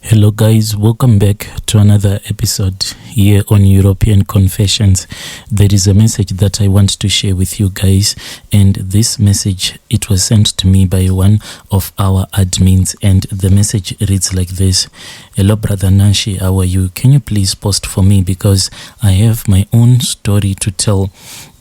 Hello guys, welcome back to another episode here on European Confessions. There is a message that I want to share with you guys, and this message, it was sent to me by one of our admins, and the message reads like this. Hello brother Nashi, how are you? Can you please post for me because I have my own story to tell.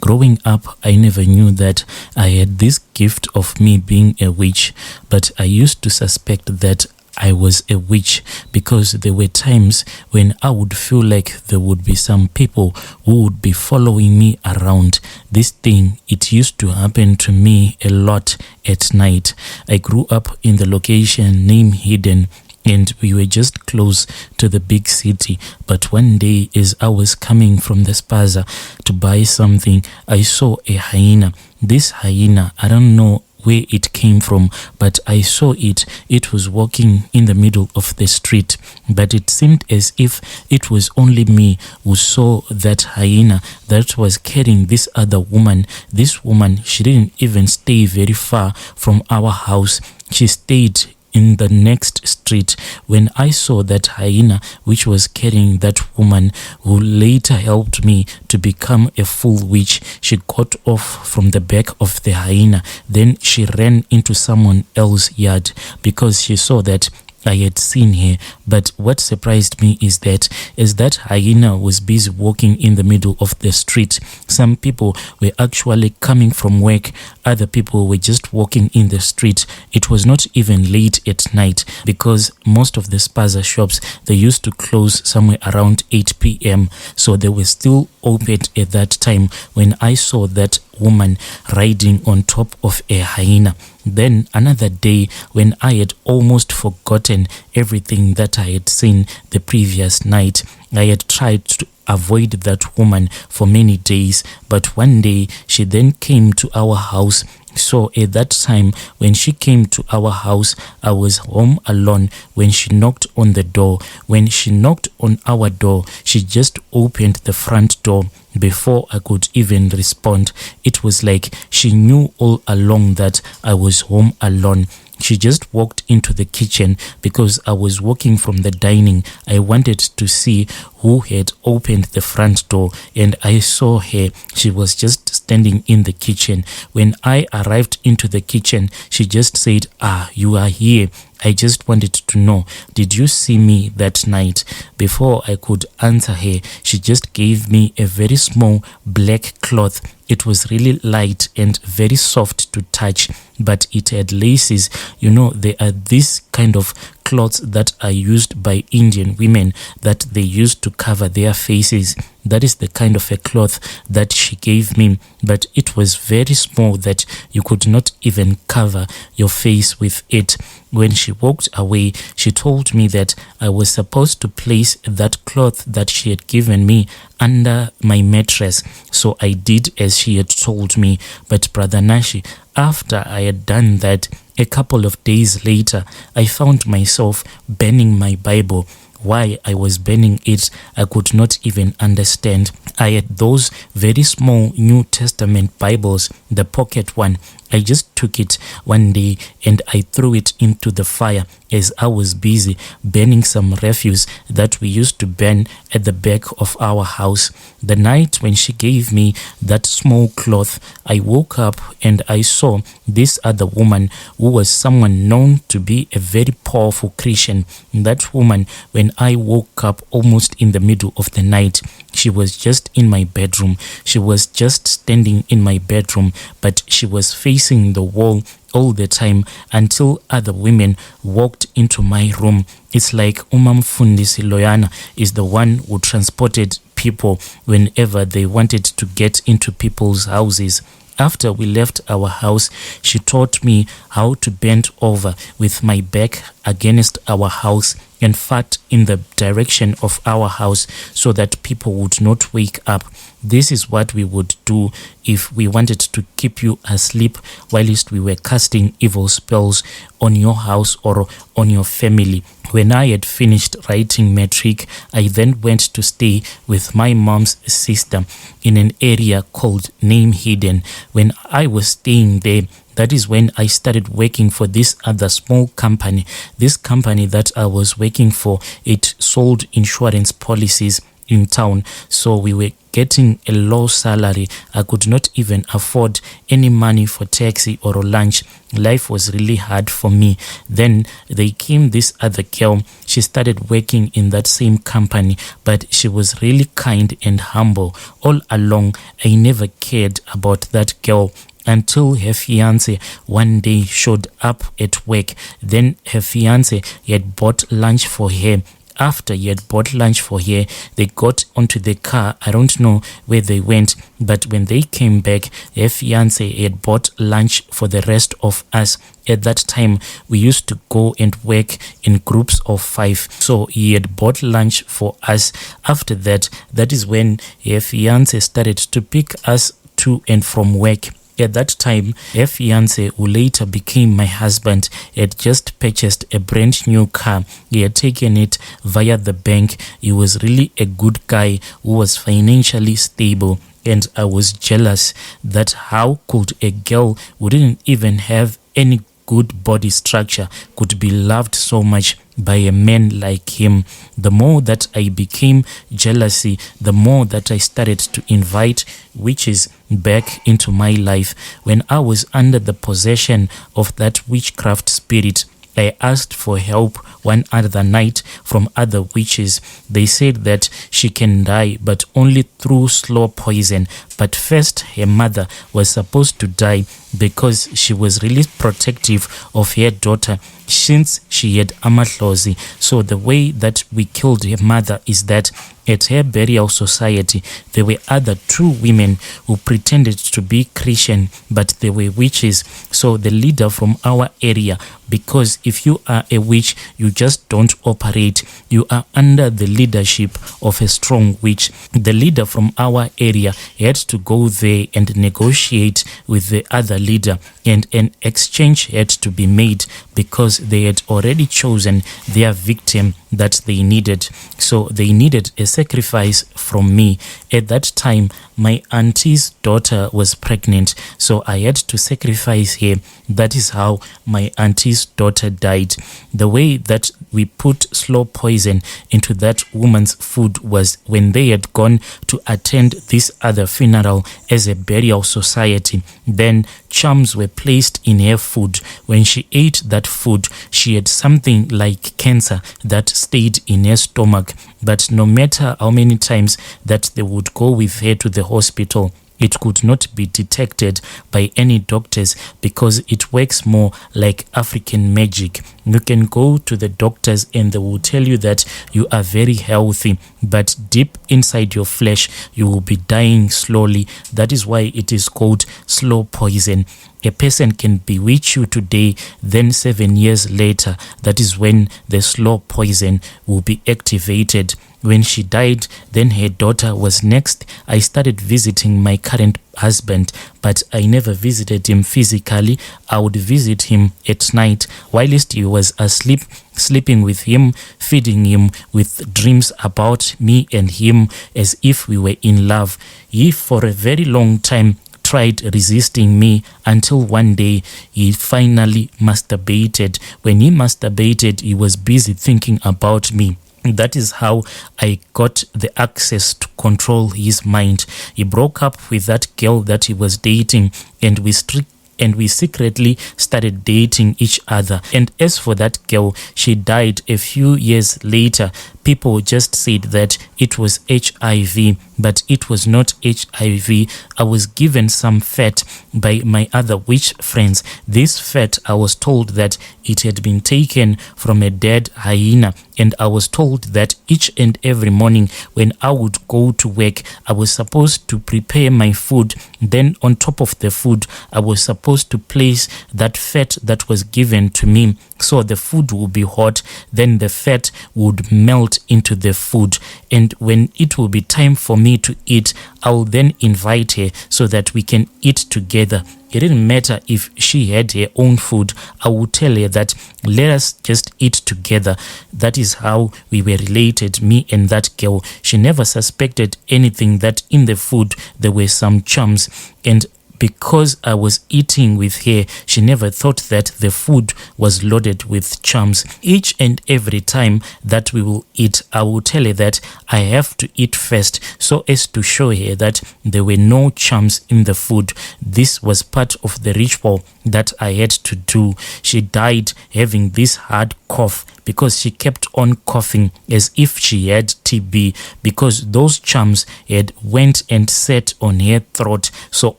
Growing up, I never knew that I had this gift of me being a witch, but I used to suspect that I was a witch because there were times when I would feel like there would be some people who would be following me around. This thing, it used to happen to me a lot at night. I grew up in the location named Hidden, and we were just close to the big city. But one day, as I was coming from the spaza to buy something, I saw a hyena. This hyena, I don't know where it came from, but I saw it. It was walking in the middle of the street, but it seemed as if it was only me who saw that hyena that was carrying this other woman. This woman, she didn't even stay very far from our house. She stayed in the next street. When I saw that hyena which was carrying that woman, who later helped me to become a full witch, she got off from the back of the hyena. Then she ran into someone else's yard because she saw that I had seen her. But what surprised me is that as that hyena was busy walking in the middle of the street, some people were actually coming from work. Other people were just walking in the street. It was not even late at night because most of the spaza shops, they used to close somewhere around 8 p.m. So they were still open at that time when I saw that woman riding on top of a hyena. Then another day, when I had almost forgotten everything that I had seen the previous night, I had tried to avoid that woman for many days, but one day she then came to our house. So at that time, when she came to our house, I was home alone when she knocked on the door. When she knocked on our door, she just opened the front door before I could even respond. It was like she knew all along that I was home alone. She just walked into the kitchen because I was walking from the dining. I wanted to see who had opened the front door, and I saw her. She was just standing in the kitchen. When I arrived into the kitchen, she just said, you are here. I just wanted to know, did you see me that night? Before I could answer her, she just gave me a very small black cloth. It was really light and very soft to touch, but it had laces. You know, there are these kind of cloths that are used by Indian women that they used to cover their faces. That is the kind of a cloth that she gave me, but it was very small that you could not even cover your face with it. When she walked away, she told me that I was supposed to place that cloth that she had given me under my mattress. So I did as she had told me. But Brother Nashi, after I had done that, a couple of days later, I found myself burning my Bible. Why I was burning it, I could not even understand. I had those very small New Testament Bibles, the pocket one. I just took it one day and I threw it into the fire as I was busy burning some refuse that we used to burn at the back of our house. The night when she gave me that small cloth, I woke up and I saw this other woman who was someone known to be a very powerful Christian. That woman, when I woke up almost in the middle of the night, she was just in my bedroom. She was just standing in my bedroom, but she was facing the wall all the time until other women walked into my room. It's like Fundisi Loyana is the one who transported people whenever they wanted to get into people's houses. After we left our house, she taught me how to bend over with my back against our house and fart in the direction of our house so that people would not wake up. This is what we would do if we wanted to keep you asleep whilst we were casting evil spells on your house or on your family. When I had finished writing matric, I then went to stay with my mom's sister in an area called Name Hidden. When I was staying there, that is when I started working for this other small company. This company that I was working for, it sold insurance policies in town. So we were getting a low salary. I could not even afford any money for taxi or lunch. Life was really hard for me. Then they came this other girl. She started working in that same company, but she was really kind and humble. All along, I never cared about that girl until her fiance one day showed up at work. Then her fiance had bought lunch for her. After he had bought lunch for her, they got onto the car. I don't know where they went, but when they came back, her fiance had bought lunch for the rest of us. At that time, we used to go and work in groups of 5. So he had bought lunch for us. After that, that is when her fiance started to pick us to and from work. At that time, her fiance, who later became my husband, had just purchased a brand new car. He had taken it via the bank. He was really a good guy who was financially stable. And I was jealous that how could a girl who didn't even have any good body structure could be loved so much by a man like him. The more that I became jealousy, the more that I started to invite witches back into my life. When I was under the possession of that witchcraft spirit, I asked for help one other night from other witches. They said that she can die, but only through slow poison. But first, her mother was supposed to die because she was really protective of her daughter since she had amahlozi. So the way that we killed her mother is that at her burial society, there were other 2 women who pretended to be Christian, but they were witches. So the leader from our area, because if you are a witch, you just don't operate. You are under the leadership of a strong witch. The leader from our area had to go there and negotiate with the other leader, and an exchange had to be made because they had already chosen their victim that they needed. So they needed a sacrifice from me. At that time, my auntie's daughter was pregnant, so I had to sacrifice her. That is how my auntie's daughter died. The way that we put slow poison into that woman's food was when they had gone to attend this other funeral as a burial society. Then charms were placed in her food. When she ate that food, she had something like cancer that stayed in her stomach. But no matter how many times that they would go with her to the hospital, it could not be detected by any doctors because it works more like African magic. You can go to the doctors and they will tell you that you are very healthy, but deep inside your flesh, you will be dying slowly. That is why it is called slow poison. A person can bewitch you today, then 7 years later, that is when the slow poison will be activated. When she died, then her daughter was next. I started visiting my current husband, but I never visited him physically. I would visit him at night whilst he was asleep, sleeping with him, feeding him with dreams about me and him as if we were in love. He, for a very long time, tried resisting me until one day he finally masturbated. When he masturbated, he was busy thinking about me. That is how I got the access to control his mind. He broke up with that girl that he was dating, and we secretly started dating each other. And as for that girl, she died a few years later. People just said that it was HIV, but it was not HIV. I was given some fat by my other witch friends. This fat, I was told that it had been taken from a dead hyena, and I was told that each and every morning when I would go to work, I was supposed to prepare my food. Then on top of the food, I was supposed to place that fat that was given to me. So the food would be hot, then the fat would melt not into the food. And when it will be time for me to eat, I will then invite her so that we can eat together. It didn't matter if she had her own food. I would tell her that let us just eat together. That is how we were related, me and that girl. She never suspected anything, that in the food there were some charms. And because I was eating with her, she never thought that the food was loaded with charms. Each and every time that we will eat, I will tell her that I have to eat first, so as to show her that there were no charms in the food. This was part of the ritual that I had to do. She died having this hard cough because she kept on coughing as if she had TB, because those charms had went and sat on her throat. So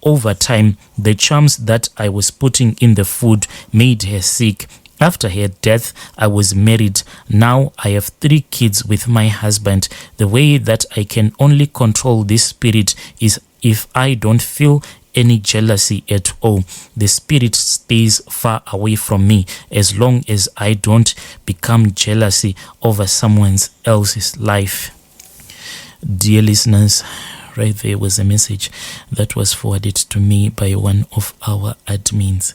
over time, the charms that I was putting in the food made her sick. After her death, I was married. Now I have 3 kids with my husband. The way that I can only control this spirit is if I don't feel any jealousy at all. The spirit stays far away from me as long as I don't become jealousy over someone else's life. Dear listeners, right there was a message that was forwarded to me by one of our admins.